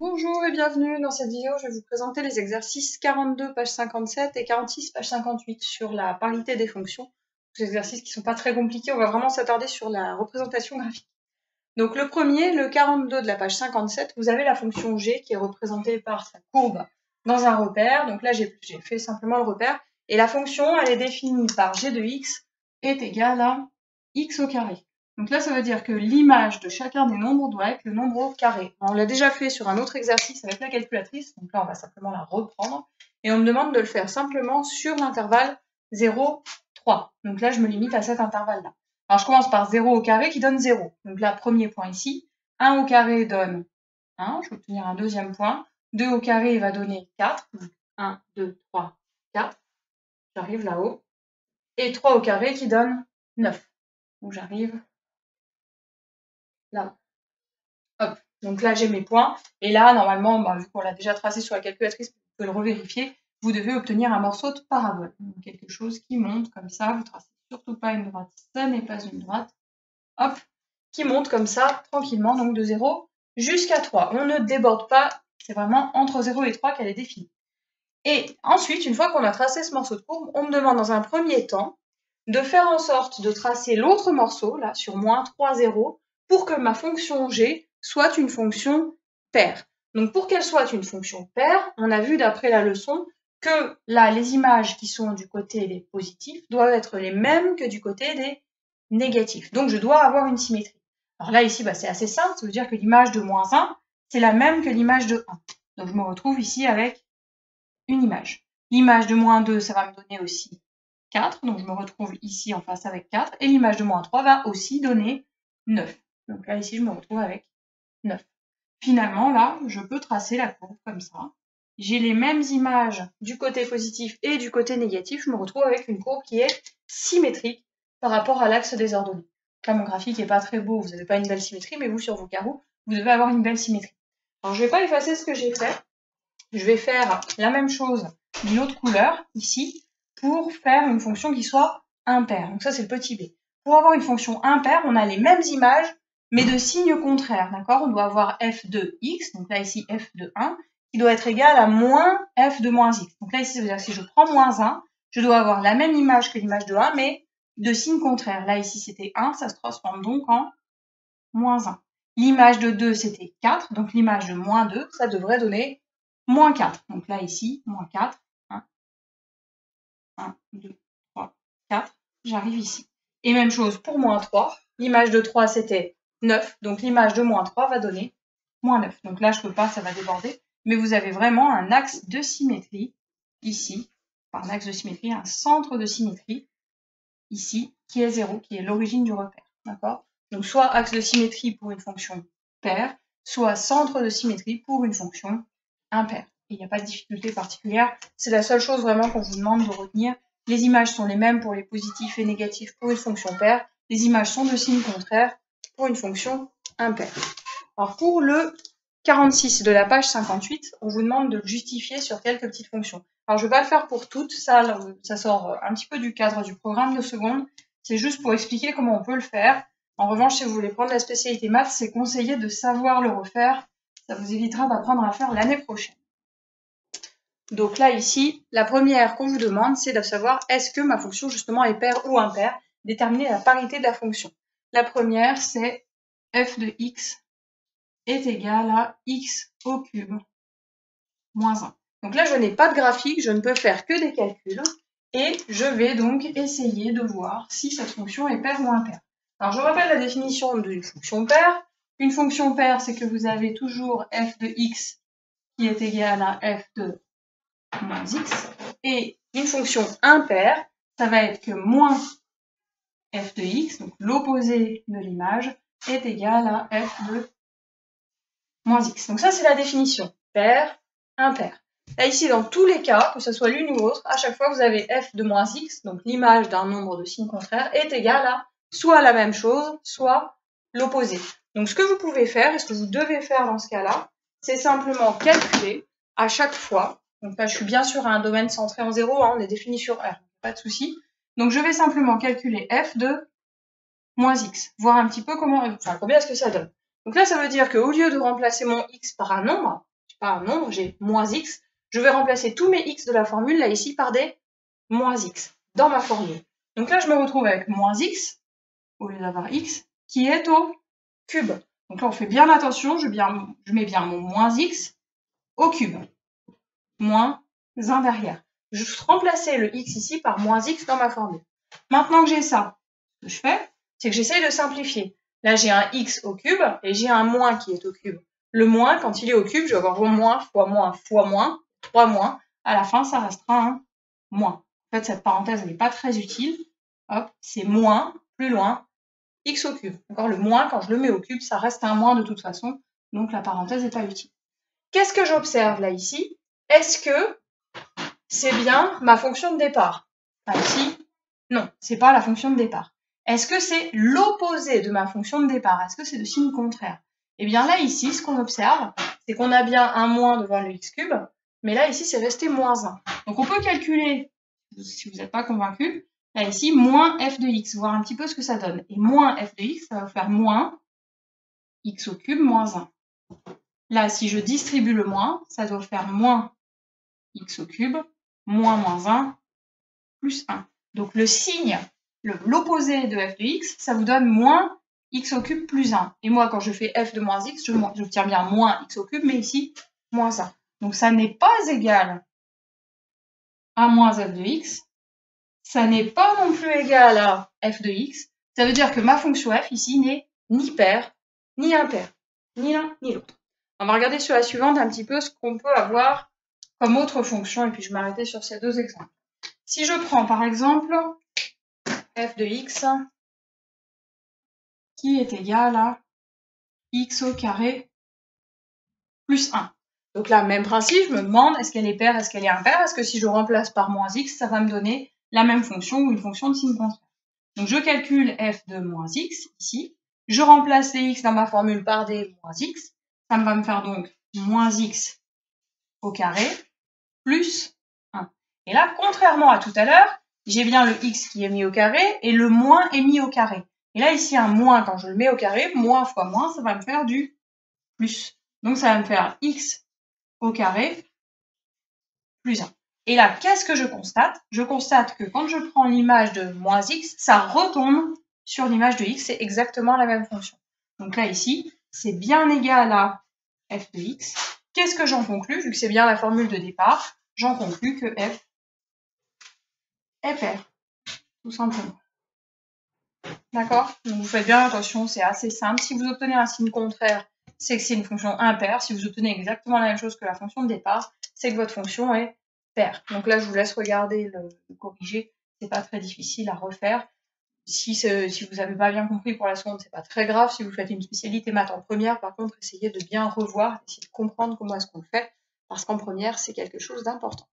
Bonjour et bienvenue. Dans cette vidéo, je vais vous présenter les exercices 42, page 57 et 46, page 58 sur la parité des fonctions. Des exercices qui ne sont pas très compliqués, on va vraiment s'attarder sur la représentation graphique. Donc le premier, le 42 de la page 57, vous avez la fonction g qui est représentée par sa courbe dans un repère. Donc là, j'ai fait simplement le repère. Et la fonction, elle est définie par g de x est égale à x au carré. Donc là, ça veut dire que l'image de chacun des nombres doit être le nombre au carré. On l'a déjà fait sur un autre exercice avec la calculatrice, donc là, on va simplement la reprendre. Et on me demande de le faire simplement sur l'intervalle 0, 3. Donc là, je me limite à cet intervalle-là. Alors, je commence par 0 au carré qui donne 0. Donc là, premier point ici. 1 au carré donne 1. Je vais obtenir un deuxième point. 2 au carré va donner 4. Donc 1, 2, 3, 4. J'arrive là-haut. Et 3 au carré qui donne 9. Donc j'arrive là. Hop. Donc là, j'ai mes points. Et là, normalement, vu qu'on l'a déjà tracé sur la calculatrice, vous pouvez le revérifier, vous devez obtenir un morceau de parabole. Donc quelque chose qui monte comme ça. Vous tracez surtout pas une droite. Ça n'est pas une droite. Hop. Qui monte comme ça, tranquillement, donc de 0 jusqu'à 3. On ne déborde pas. C'est vraiment entre 0 et 3 qu'elle est définie. Et ensuite, une fois qu'on a tracé ce morceau de courbe, on me demande dans un premier temps de faire en sorte de tracer l'autre morceau, là, sur moins 3, 0, pour que ma fonction g soit une fonction paire. Donc pour qu'elle soit une fonction paire, on a vu d'après la leçon que là, les images qui sont du côté des positifs doivent être les mêmes que du côté des négatifs. Donc je dois avoir une symétrie. Alors là, ici, c'est assez simple, ça veut dire que l'image de moins 1, c'est la même que l'image de 1. Donc je me retrouve ici avec une image. L'image de moins 2, ça va me donner aussi 4, donc je me retrouve ici en face avec 4, et l'image de moins 3 va aussi donner 9. Donc là, ici, je me retrouve avec 9. Finalement, là, je peux tracer la courbe comme ça. J'ai les mêmes images du côté positif et du côté négatif, je me retrouve avec une courbe qui est symétrique par rapport à l'axe des ordonnées. Là, mon graphique n'est pas très beau, vous n'avez pas une belle symétrie, mais vous, sur vos carreaux, vous devez avoir une belle symétrie. Alors, je ne vais pas effacer ce que j'ai fait. Je vais faire la même chose d'une autre couleur, ici, pour faire une fonction qui soit impaire. Donc ça, c'est le petit b. Pour avoir une fonction impaire, on a les mêmes images, mais de signes contraires, d'accord? On doit avoir f de x, donc là, ici, f de 1, qui doit être égal à moins f de moins x. Donc là, ici, ça veut dire que si je prends moins 1, je dois avoir la même image que l'image de 1, mais de signe contraire. Là, ici, c'était 1, ça se transforme donc en moins 1. L'image de 2, c'était 4, donc l'image de moins 2, ça devrait donner moins 4. Donc là, ici, moins 4. 1, 2, 3, 4. J'arrive ici. Et même chose pour moins 3. L'image de 3, c'était 9. Donc l'image de moins 3 va donner moins 9. Donc là, je ne peux pas, ça va déborder. Mais vous avez vraiment un axe de symétrie ici. Enfin, un axe de symétrie, un centre de symétrie ici, qui est 0, qui est l'origine du repère. D'accord? Donc soit axe de symétrie pour une fonction paire, soit centre de symétrie pour une fonction impaire. Il n'y a pas de difficulté particulière. C'est la seule chose vraiment qu'on vous demande de retenir. Les images sont les mêmes pour les positifs et négatifs pour une fonction paire. Les images sont de signe contraire pour une fonction impaire. Alors pour le 46 de la page 58, on vous demande de le justifier sur quelques petites fonctions. Alors je ne vais pas le faire pour toutes, ça sort un petit peu du cadre du programme de seconde. C'est juste pour expliquer comment on peut le faire. En revanche, si vous voulez prendre la spécialité maths, c'est conseillé de savoir le refaire. Ça vous évitera d'apprendre à le faire l'année prochaine. Donc là, ici, la première qu'on vous demande, c'est de savoir est-ce que ma fonction, justement, est paire ou impaire, déterminer la parité de la fonction. La première, c'est f de x est égal à x au cube moins 1. Donc là, je n'ai pas de graphique, je ne peux faire que des calculs, et je vais donc essayer de voir si cette fonction est paire ou impaire. Alors, je rappelle la définition d'une fonction paire. Une fonction paire, c'est que vous avez toujours f de x qui est égal à f de moins x, et une fonction impaire, ça va être que moins f de x, donc l'opposé de l'image, est égal à f de moins x. Donc ça, c'est la définition. Paire, impaire. Là, ici, dans tous les cas, que ce soit l'une ou l'autre, à chaque fois, vous avez f de moins x, donc l'image d'un nombre de signe contraire, est égale à soit la même chose, soit l'opposé. Donc ce que vous pouvez faire, et ce que vous devez faire dans ce cas-là, c'est simplement calculer à chaque fois. Donc là, je suis bien sûr à un domaine centré en 0, on est défini sur R, pas de souci. Donc je vais simplement calculer f de moins x, voir un petit peu combien est-ce que ça donne. Donc là, ça veut dire qu'au lieu de remplacer mon x par un nombre, pas un nombre, j'ai moins x. Je vais remplacer tous mes x de la formule, là, ici, par des moins x dans ma formule. Donc là, je me retrouve avec moins x, au lieu d'avoir x, qui est au cube. Donc là, on fait bien attention, je mets bien mon moins x au cube. Moins 1 derrière. Je vais remplacer le x ici par moins x dans ma formule. Maintenant que j'ai ça, ce que je fais, c'est que j'essaye de simplifier. Là, j'ai un x au cube et j'ai un moins qui est au cube. Le moins, quand il est au cube, je vais avoir moins fois moins fois moins, 3 moins. À la fin, ça restera un moins. En fait, cette parenthèse, elle n'est pas très utile. Hop, c'est moins, plus loin, x au cube. Encore le moins, quand je le mets au cube, ça reste un moins de toute façon. Donc, la parenthèse n'est pas utile. Qu'est-ce que j'observe là, ici? Est-ce que c'est bien ma fonction de départ? Enfin, ici, non, c'est pas la fonction de départ. Est-ce que c'est l'opposé de ma fonction de départ? Est-ce que c'est de signe contraire? Eh bien là, ici, ce qu'on observe, c'est qu'on a bien un moins devant le x cube, mais là, ici, c'est resté moins 1. Donc on peut calculer, si vous n'êtes pas convaincu, là, ici, moins f de x, voir un petit peu ce que ça donne. Et moins f de x, ça va faire moins x au cube moins 1. Là, si je distribue le moins, ça doit faire moins x au cube, moins 1, plus 1. Donc le signe, l'opposé de f de x, ça vous donne moins x au cube plus 1. Et moi, quand je fais f de moins x, j'obtiens bien moins x au cube, mais ici, moins 1. Donc ça n'est pas égal à moins f de x. Ça n'est pas non plus égal à f de x. Ça veut dire que ma fonction f ici n'est ni paire, ni impaire. Ni l'un, ni l'autre. On va regarder sur la suivante un petit peu ce qu'on peut avoir comme autre fonction, et puis je vais m'arrêter sur ces deux exemples. Si je prends par exemple f de x qui est égal à x au carré plus 1. Donc là, même principe, je me demande est-ce qu'elle est paire, est-ce qu'elle est impaire? Est-ce que si je remplace par moins x, ça va me donner la même fonction ou une fonction de signe contraire? Donc je calcule f de moins x ici. Je remplace les x dans ma formule par des moins x. Ça va me faire donc moins x au carré plus 1. Et là, contrairement à tout à l'heure, j'ai bien le x qui est mis au carré et le moins est mis au carré. Et là, ici, un moins, quand je le mets au carré, moins fois moins, ça va me faire du plus. Donc, ça va me faire x au carré plus 1. Et là, qu'est-ce que je constate? Je constate que quand je prends l'image de moins x, ça retombe sur l'image de x. C'est exactement la même fonction. Donc là, ici, c'est bien égal à f de x. Qu'est-ce que j'en conclus? Vu que c'est bien la formule de départ, j'en conclus que f est paire, tout simplement. D'accord? Donc vous faites bien attention, c'est assez simple. Si vous obtenez un signe contraire, c'est que c'est une fonction impaire. Si vous obtenez exactement la même chose que la fonction de départ, c'est que votre fonction est paire. Donc là, je vous laisse regarder le corriger. C'est pas très difficile à refaire. Si vous n'avez pas bien compris pour la seconde, c'est pas très grave. Si vous faites une spécialité maths en première, par contre, essayez de bien revoir, essayez de comprendre comment est-ce qu'on le fait, parce qu'en première, c'est quelque chose d'important.